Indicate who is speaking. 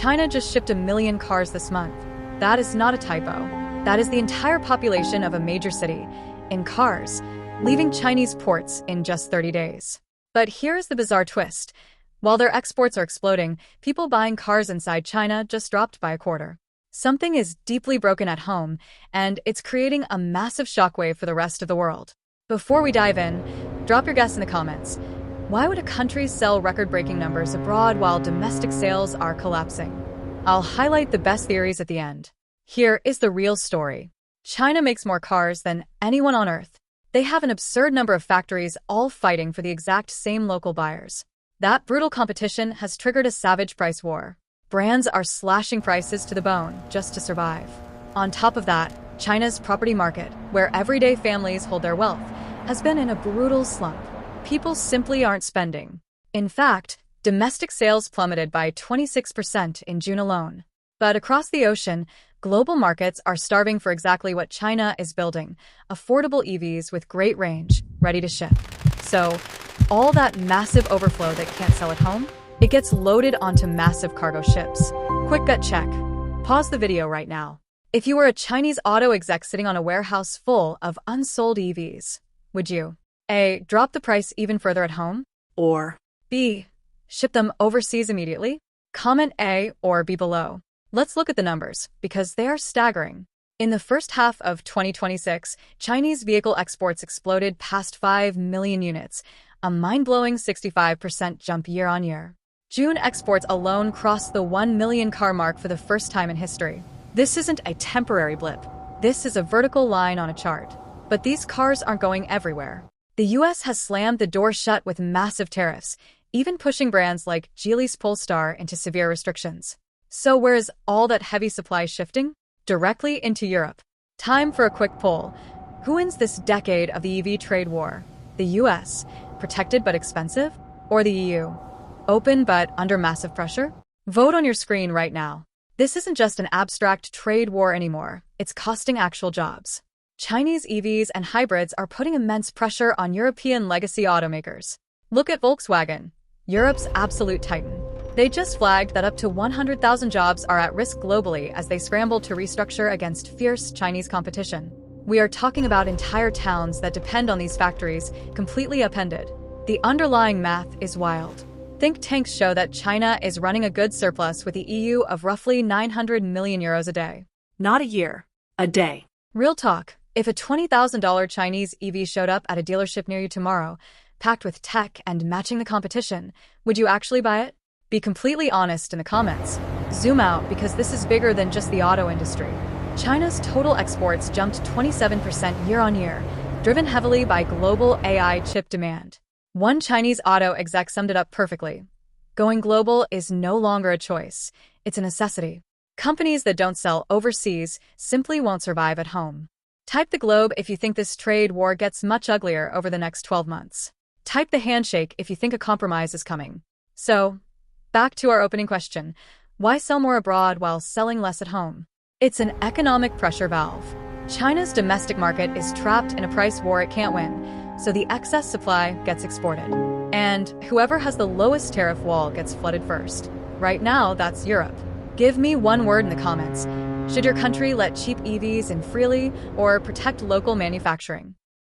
Speaker 1: China just shipped 1 million cars this month. That is not a typo. That is the entire population of a major city, in cars, leaving Chinese ports in just 30 days. But here's the bizarre twist. While their exports are exploding, people buying cars inside China just dropped by a quarter. Something is deeply broken at home, and it's creating a massive shockwave for the rest of the world. Before we dive in, drop your guess in the comments. Why would a country sell record-breaking numbers abroad while domestic sales are collapsing? I'll highlight the best theories at the end. Here is the real story. China makes more cars than anyone on Earth. They have an absurd number of factories all fighting for the exact same local buyers. That brutal competition has triggered a savage price war. Brands are slashing prices to the bone just to survive. On top of that, China's property market, where everyday families hold their wealth, has been in a brutal slump. People simply aren't spending. In fact, domestic sales plummeted by 26% in June alone. But across the ocean, global markets are starving for exactly what China is building: affordable EVs with great range, ready to ship. So, all that massive overflow that can't sell at home, it gets loaded onto massive cargo ships. Quick gut check. Pause the video right now. If you were a Chinese auto exec sitting on a warehouse full of unsold EVs, would you A. Drop the price even further at home? Or B. Ship them overseas immediately? Comment A or B below. Let's look at the numbers, because they are staggering. In the first half of 2026, Chinese vehicle exports exploded past 5 million units, a mind-blowing 65% jump year-on-year. June exports alone crossed the 1 million car mark for the first time in history. This isn't a temporary blip. This is a vertical line on a chart. But these cars aren't going everywhere. The US has slammed the door shut with massive tariffs, even pushing brands like Geely's Polestar into severe restrictions. So where is all that heavy supply shifting? Directly into Europe. Time for a quick poll. Who wins this decade of the EV trade war? The US, protected but expensive? Or the EU, open but under massive pressure? Vote on your screen right now. This isn't just an abstract trade war anymore. It's costing actual jobs. Chinese EVs and hybrids are putting immense pressure on European legacy automakers. Look at Volkswagen, Europe's absolute titan. They just flagged that up to 100,000 jobs are at risk globally as they scramble to restructure against fierce Chinese competition. We are talking about entire towns that depend on these factories, completely upended. The underlying math is wild. Think tanks show that China is running a goods surplus with the EU of roughly 900 million euros a day. Not a year, a day. Real talk, if a $20,000 Chinese EV showed up at a dealership near you tomorrow, packed with tech and matching the competition, would you actually buy it? Be completely honest in the comments. Zoom out, because this is bigger than just the auto industry. China's total exports jumped 27% year-on-year, driven heavily by global AI chip demand. One Chinese auto exec summed it up perfectly. Going global is no longer a choice, it's a necessity. Companies that don't sell overseas simply won't survive at home. Type the globe if you think this trade war gets much uglier over the next 12 months. Type the handshake if you think a compromise is coming. So, back to our opening question. Why sell more abroad while selling less at home? It's an economic pressure valve. China's domestic market is trapped in a price war it can't win, so the excess supply gets exported. And whoever has the lowest tariff wall gets flooded first. Right now, that's Europe. Give me one word in the comments. Should your country let cheap EVs in freely or protect local manufacturing?